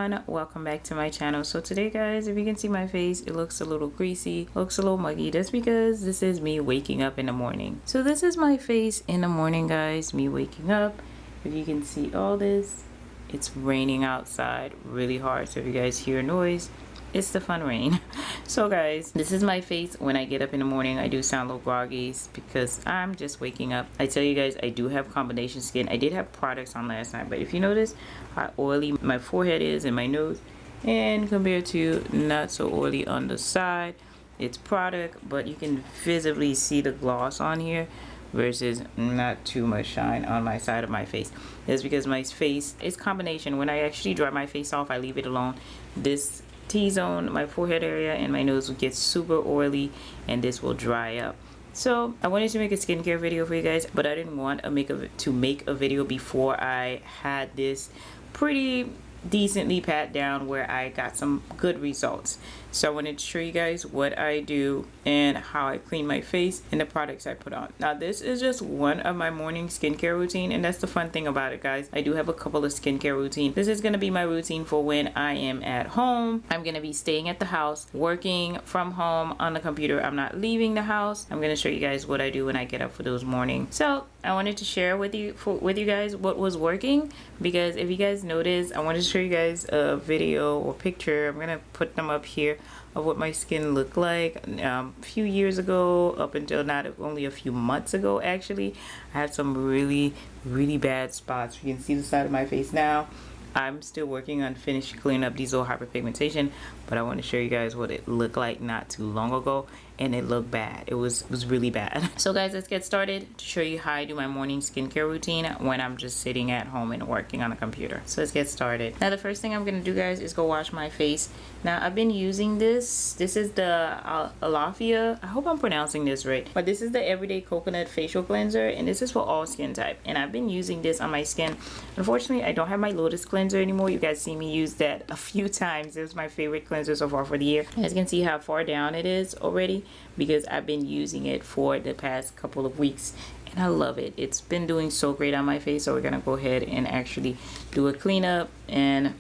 everyone, welcome back to my channel. So today guys, if you can see my face, it looks a little greasy, looks a little muggy. That's because this is me waking up in the morning. So this is my face in the morning guys, me waking up. If you can see all this, it's raining outside really hard, so if you guys hear noise, it's the fun rain. So guys, this is my face when I get up in the morning. I do sound a little groggy because I'm just waking up. I tell you guys, I do have combination skin. I did have products on last night, but if you notice how oily my forehead is and my nose, and compared to not so oily on the side, it's product, but you can visibly see the gloss on here versus not too much shine on my side of my face. It's because my face is combination. When I actually dry my face off, I leave it alone. This T-zone, my forehead area and my nose will get super oily, and this will dry up. So I wanted to make a skincare video for you guys, but I didn't want to make a video before I had this pretty decently pat down where I got some good results. So I wanted to show you guys what I do and how I clean my face and the products I put on. Now this is just one of my morning skincare routine, and that's the fun thing about it guys. I do have a couple of skincare routine. This is going to be my routine for when I am at home. I'm going to be staying at the house, working from home on the computer. I'm not leaving the house. I'm going to show you guys what I do when I get up for those mornings. So I wanted to share with you guys what was working, because if you guys notice, I wanted to show you guys a video or picture. I'm going to put them up here of what my skin looked like a few years ago up until not only a few months ago. Actually, I had some really bad spots. You can see the side of my face now. I'm still working on finishing cleaning up these little hyperpigmentation, but I want to show you guys what it looked like not too long ago, and it looked bad. It was really bad. So guys, let's get started to show you how I do my morning skincare routine when I'm just sitting at home and working on a computer. So let's get started. Now the first thing I'm gonna do guys is go wash my face. Now I've been using this is the Alafia, I hope I'm pronouncing this right, but this is the Everyday Coconut Facial Cleanser, and this is for all skin type, and I've been using this on my skin. Unfortunately, I don't have my Lotus cleanser anymore. You guys see me use that a few times. It was my favorite cleanser so far for the year. As you can see how far down it is already, because I've been using it for the past couple of weeks and I love it. It's been doing so great on my face. So we're gonna go ahead and actually do a cleanup and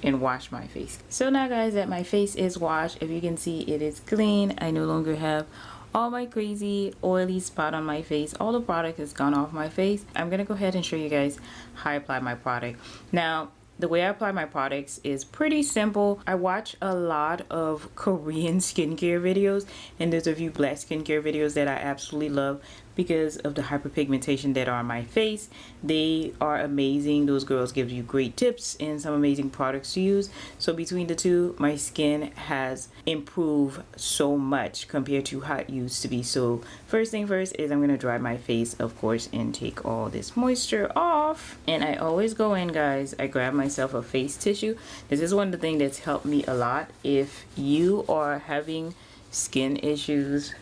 wash my face. So now guys that my face is washed, if you can see, it is clean. I no longer have all my crazy oily spot on my face. All the product has gone off my face. I'm gonna go ahead and show you guys how I apply my product. Now the way I apply my products is pretty simple. I watch a lot of Korean skincare videos, and there's a few black skincare videos that I absolutely love because of the hyperpigmentation that are on my face. They are amazing. Those girls give you great tips and some amazing products to use. So between the two, my skin has improved so much compared to how it used to be. So first thing first is I'm gonna dry my face, of course, and take all this moisture off. And I always go in guys, I grab myself a face tissue. This is one of the things that's helped me a lot. If you are having skin issues,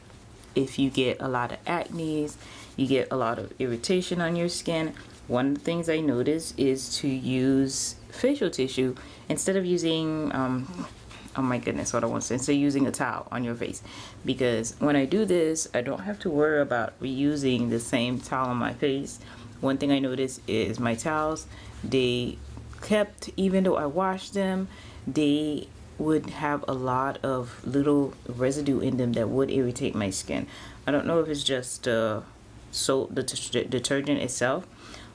if you get a lot of acne, you get a lot of irritation on your skin, one of the things I notice is to use facial tissue instead of using oh my goodness, what I want to say, instead of using a towel on your face, because when I do this I don't have to worry about reusing the same towel on my face. One thing I noticed is my towels, they kept, even though I washed them, they would have a lot of little residue in them that would irritate my skin. I don't know if it's just the detergent itself,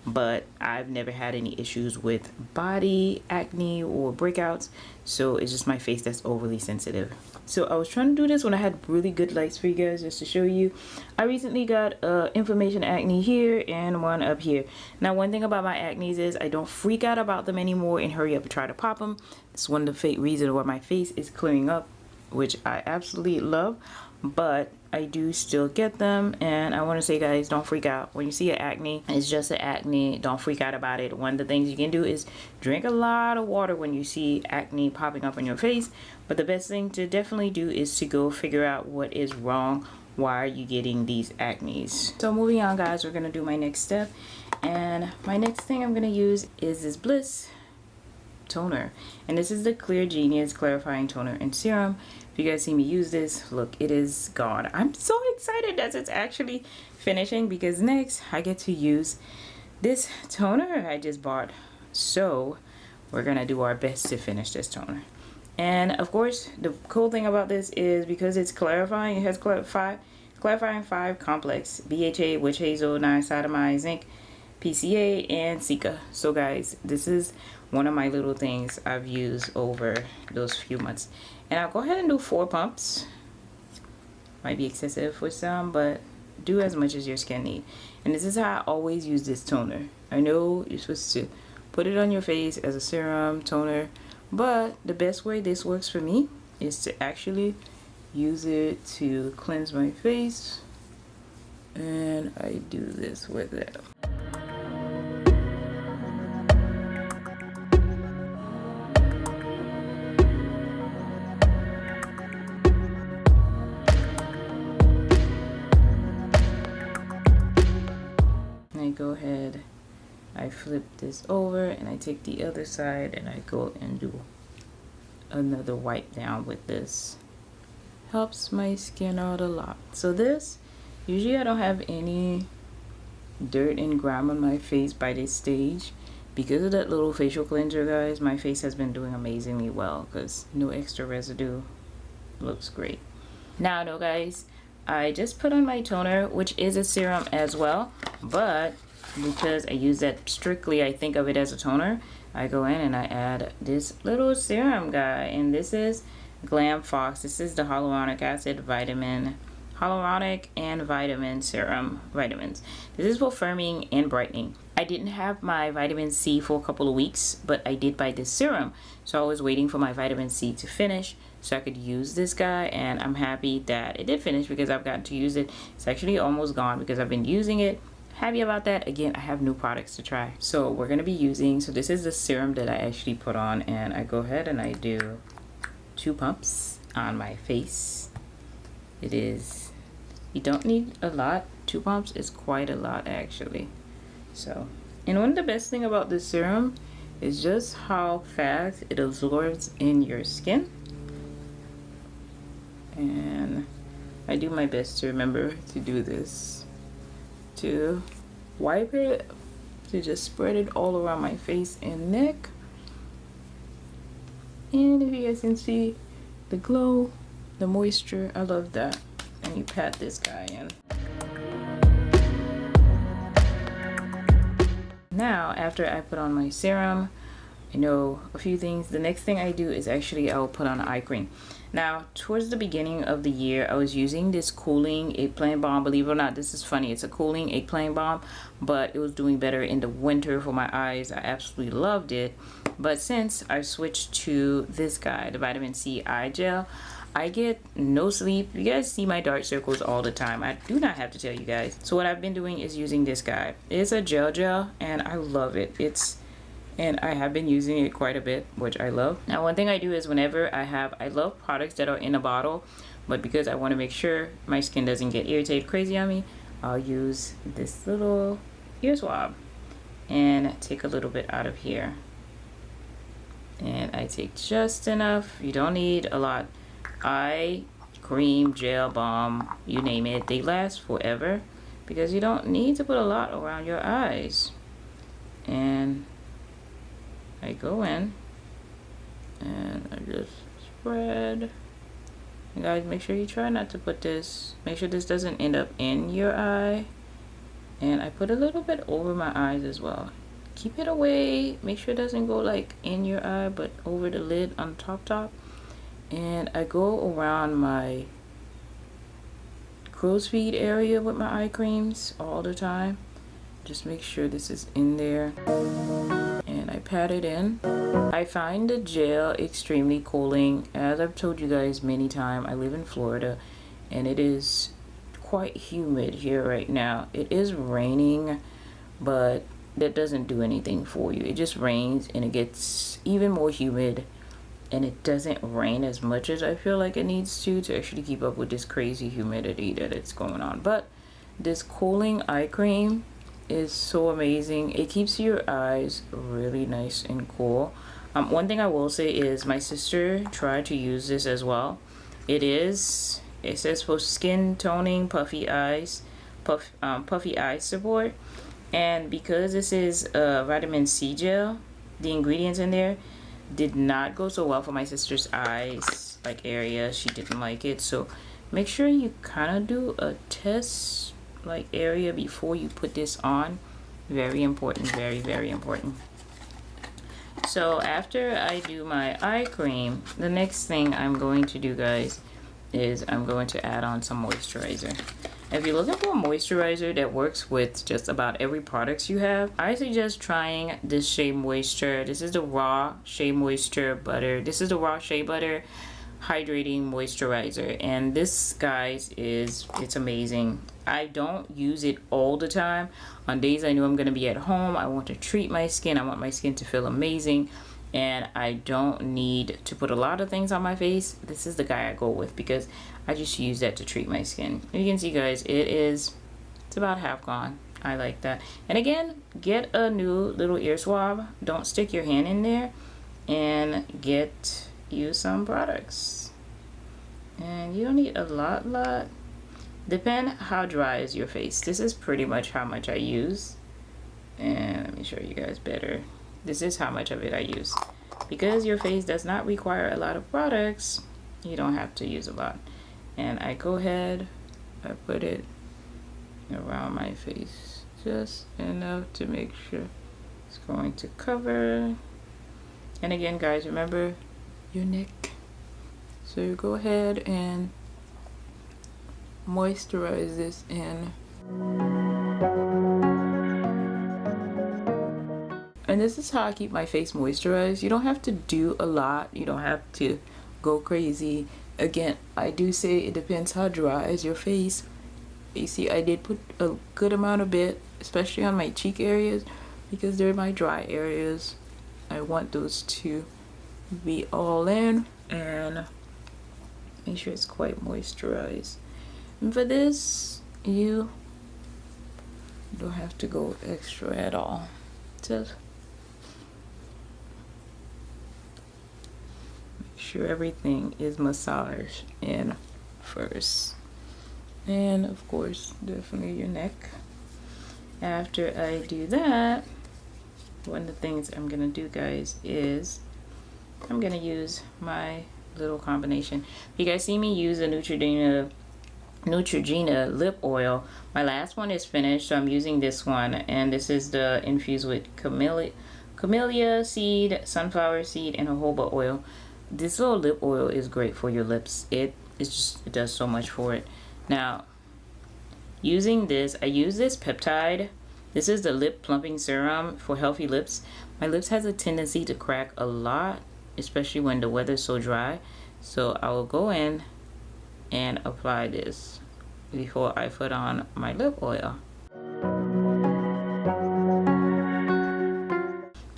but I've never had any issues with body acne or breakouts, so it's just my face that's overly sensitive. So I was trying to do this when I had really good lights for you guys, just to show you. I recently got inflammation acne here and one up here. Now one thing about my acne is I don't freak out about them anymore and hurry up and try to pop them. It's one of the reasons why my face is clearing up, which I absolutely love, but I do still get them. And I want to say guys, don't freak out when you see an acne. It's just an acne. Don't freak out about it. One of the things you can do is drink a lot of water when you see acne popping up on your face, but the best thing to definitely do is to go figure out what is wrong. Why are you getting these acnes? So moving on guys, we're gonna do my next step, and my next thing I'm gonna use is this Bliss toner, and this is the Clear Genius clarifying toner and serum. If you guys see me use this, look, it is gone. I'm so excited that it's actually finishing, because next I get to use this toner I just bought. So we're gonna do our best to finish this toner. And of course, the cool thing about this is because it's clarifying, it has clarifying 5 complex: BHA, witch hazel, niacinamide, zinc, PCA, and Cica. So guys, this is one of my little things I've used over those few months. And I'll go ahead and do 4 pumps. Might be excessive for some, but do as much as your skin needs. And this is how I always use this toner. I know you're supposed to put it on your face as a serum toner, but the best way this works for me is to actually use it to cleanse my face, and I do this with it. I go ahead, I flip this over, and I take the other side and I go and do another wipe down with this. Helps my skin out a lot. So this, usually I don't have any dirt and grime on my face by this stage. Because of that little facial cleanser, guys, my face has been doing amazingly well because no extra residue. Looks great. Now though, guys, I just put on my toner, which is a serum as well, but because I use that strictly, I think of it as a toner, I go in and I add this little serum guy, and this is Glam Fox. This is the hyaluronic acid hyaluronic and vitamin serum vitamins. This is for firming and brightening. I didn't have my vitamin C for a couple of weeks, but I did buy this serum, so I was waiting for my vitamin C to finish so I could use this guy, and I'm happy that it did finish because I've gotten to use it. It's actually almost gone because I've been using it. Happy about that. Again, I have new products to try. So we're going to be using, so this is the serum that I actually put on, and I go ahead and I do 2 pumps on my face. It is, you don't need a lot. 2 pumps is quite a lot actually. So, and one of the best thing about this serum is just how fast it absorbs in your skin. And I do my best to remember to do this, to wipe it, to just spread it all around my face and neck. And if you guys can see the glow, the moisture, I love that. And you pat this guy in. Now, after I put on my serum, I know a few things. The next thing I do is actually I'll put on eye cream. Now, towards the beginning of the year, I was using this cooling eggplant balm. Believe it or not, this is funny. It's a cooling eggplant balm, but it was doing better in the winter for my eyes. I absolutely loved it. But since I switched to this guy, the vitamin C eye gel, I get no sleep. You guys see my dark circles all the time. I do not have to tell you guys. So what I've been doing is using this guy. It's a gel, and I love it. And I have been using it quite a bit, which I love. Now, one thing I do is whenever I love products that are in a bottle, but because I want to make sure my skin doesn't get irritated crazy on me, I'll use this little ear swab and take a little bit out of here. And I take just enough. You don't need a lot. Eye cream, gel, balm, you name it, they last forever because you don't need to put a lot around your eyes. And I go in and I just spread. And guys, make sure you try not to put this, make sure this doesn't end up in your eye. And I put a little bit over my eyes as well. Keep it away, make sure it doesn't go like in your eye, but over the lid on the top. And I go around my crow's feet area with my eye creams all the time. Just make sure this is in there. And I pat it in. I find the gel extremely cooling. As I've told you guys many times, I live in Florida and it is quite humid here right now. It is raining, but that doesn't do anything for you. It just rains and it gets even more humid, and it doesn't rain as much as I feel like it needs to actually keep up with this crazy humidity that it's going on. But this cooling eye cream is so amazing. It keeps your eyes really nice and cool. One thing I will say is my sister tried to use this as well. It says for skin toning, puffy eye support, and because this is a vitamin C gel, the ingredients in there did not go so well for my sister's eyes like area. She didn't like it, so make sure you kind of do a test like area before you put this on. Very important, very, very important. So after I do my eye cream, the next thing I'm going to do, guys, is I'm going to add on some moisturizer. If you're looking for a moisturizer that works with just about every product you have, I suggest trying this Shea Moisture. This is the Raw Shea Moisture Butter. This is the Raw Shea Butter Hydrating Moisturizer. And this, guys, it's amazing. I don't use it all the time. On days I know I'm going to be at home, I want to treat my skin. I want my skin to feel amazing. And I don't need to put a lot of things on my face. This is the guy I go with because I just use that to treat my skin. You can see, guys, it's about half gone. I like that. And again, get a new little ear swab. Don't stick your hand in there, and get you some products. And you don't need a lot. Depend how dry is your face. This is pretty much how much I use. And let me show you guys better. This is how much of it I use. Because your face does not require a lot of products, you don't have to use a lot. And I go ahead, I put it around my face, just enough to make sure it's going to cover. And again, guys, remember your neck. So you go ahead and moisturize this in. And this is how I keep my face moisturized. You don't have to do a lot. You don't have to go crazy. Again, I do say it depends how dry is your face. You see, I did put a good amount of it, especially on my cheek areas, because they're my dry areas. I want those to be all in and make sure it's quite moisturized. And for this, you don't have to go extra at all. Just sure everything is massaged in first. And of course, definitely your neck. After I do that, one of the things I'm gonna do, guys, is I'm gonna use my little combination. You guys see me use a Neutrogena lip oil. My last one is finished, so I'm using this one, and this is the infused with camellia seed, sunflower seed, and jojoba oil. This little lip oil is great for your lips. It does so much for it. Now, using this, I use this peptide. This is the lip plumping serum for healthy lips. My lips has a tendency to crack a lot, especially when the weather's so dry. So I will go in and apply this before I put on my lip oil.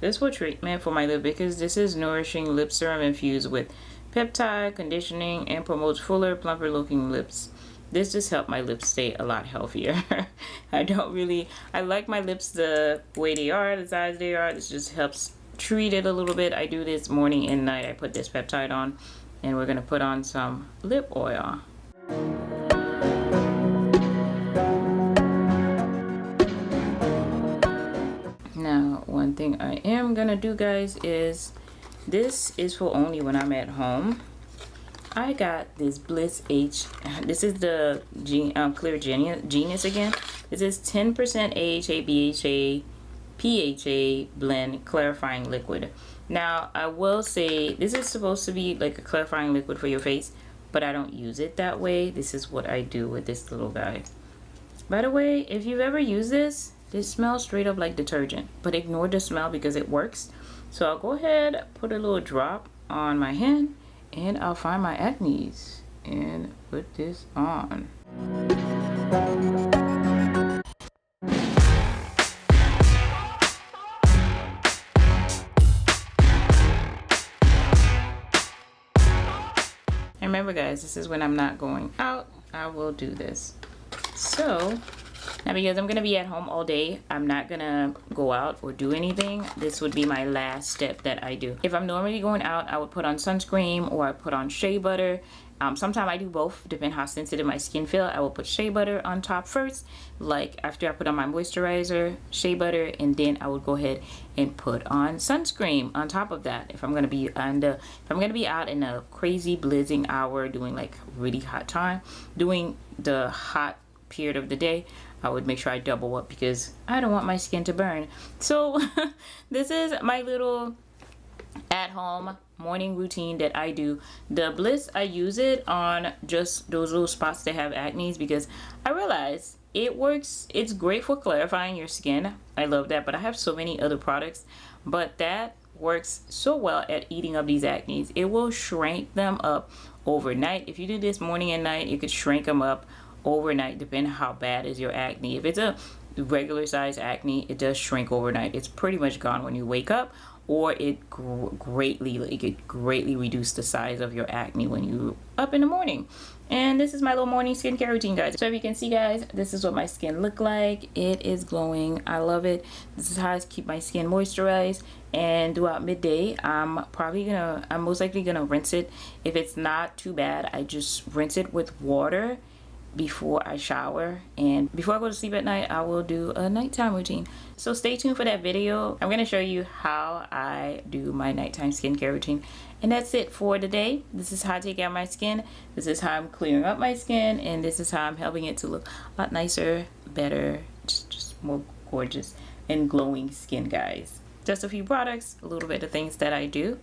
This will treatment for my lip because this is nourishing lip serum infused with peptide, conditioning, and promotes fuller, plumper looking lips. This just helped my lips stay a lot healthier. I like my lips the way they are, the size they are. This just helps treat it a little bit. I do this morning and night. I put this peptide on, and we're gonna put on some lip oil. Now, one thing I am gonna do, guys, is this is for only when I'm at home. I got this Bliss H. This is the Clear Genius again. This is 10% AHA, BHA, PHA blend clarifying liquid. Now, I will say this is supposed to be like a clarifying liquid for your face, but I don't use it that way. This is what I do with this little guy. By the way, if you've ever used this smells straight up like detergent, but ignore the smell because it works. So I'll go ahead, put a little drop on my hand, and I'll find my acnes and put this on. And remember, guys, this is when I'm not going out. I will do this. So Now, because I'm gonna be at home all day, I'm not gonna go out or do anything. This would be my last step that I do. If I'm normally going out, I would put on sunscreen or I put on shea butter. Sometimes I do both, depending how sensitive my skin feel. I will put shea butter on top first, like after I put on my moisturizer, shea butter, and then I would go ahead and put on sunscreen on top of that. If I'm gonna be out in a crazy blizzing hour, doing like really hot time, doing the hot period of the day, I would make sure I double up because I don't want my skin to burn. So this is my little at-home morning routine that I do. The Bliss, I use it on just those little spots that have acne because I realize it works. It's great for clarifying your skin. I love that, but I have so many other products, but that works so well at eating up these acne. It will shrink them up overnight. If you do this morning and night, it could shrink them up overnight, depending on how bad is your acne. If it's a regular size acne, it does shrink overnight. It's pretty much gone when you wake up, or it greatly reduce the size of your acne when you up in the morning. And this is my little morning skincare routine, guys. So if you can see, guys, this is what my skin look like. It is glowing. I love it. This is how I keep my skin moisturized. And throughout midday, I'm most likely gonna rinse it. If it's not too bad, I just rinse it with water before I shower, and before I go to sleep at night, I will do a nighttime routine. So stay tuned for that video. I'm going to show you how I do my nighttime skincare routine. And that's it for today. This is how I take care of my skin. This is how I'm clearing up my skin, and this is how I'm helping it to look a lot nicer, better, just more gorgeous and glowing skin, guys. Just a few products, a little bit of things that I do,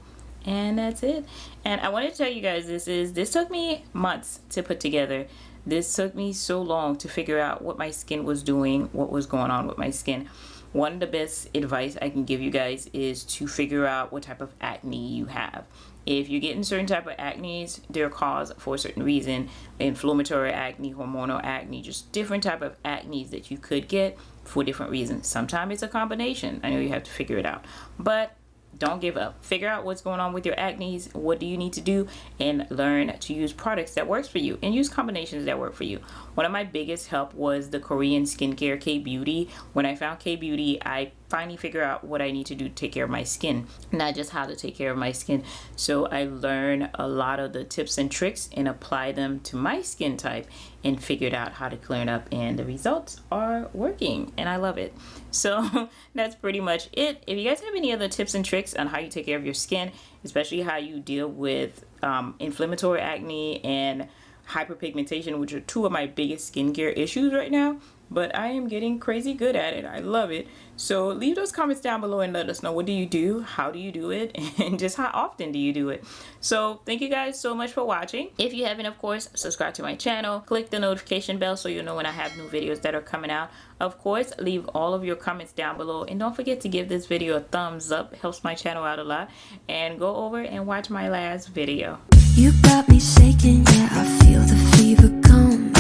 and that's it. And I wanted to tell you guys, this took me months to put together. This took me so long to figure out what my skin was doing, what was going on with my skin. One of the best advice I can give you guys is to figure out what type of acne you have. If you're getting certain type of acne, they're caused for a certain reason. Inflammatory acne, hormonal acne, just different type of acne that you could get for different reasons. Sometimes it's a combination. I know you have to figure it out, but don't give up. Figure out what's going on with your acne. What do you need to do? And learn to use products that works for you, and use combinations that work for you. One of my biggest help was the Korean skincare K-Beauty. When I found K-Beauty, I finally figured out what I need to do to take care of my skin, not just how to take care of my skin. So I learned a lot of the tips and tricks and apply them to my skin type and figured out how to clear it up, and the results are working and I love it. So that's pretty much it. If you guys have any other tips and tricks on how you take care of your skin, especially how you deal with inflammatory acne and hyperpigmentation, which are two of my biggest skincare issues right now, but I am getting crazy good at it. I love it. So leave those comments down below and let us know, what do you do, how do you do it, and just how often do you do it. So thank you guys so much for watching. If you haven't, of course, subscribe to my channel, click the notification bell so you'll know when I have new videos that are coming out. Of course, leave all of your comments down below, and don't forget to give this video a thumbs up. It helps my channel out a lot. And go over and watch my last video. You got me shaking, yeah, I feel the fever come.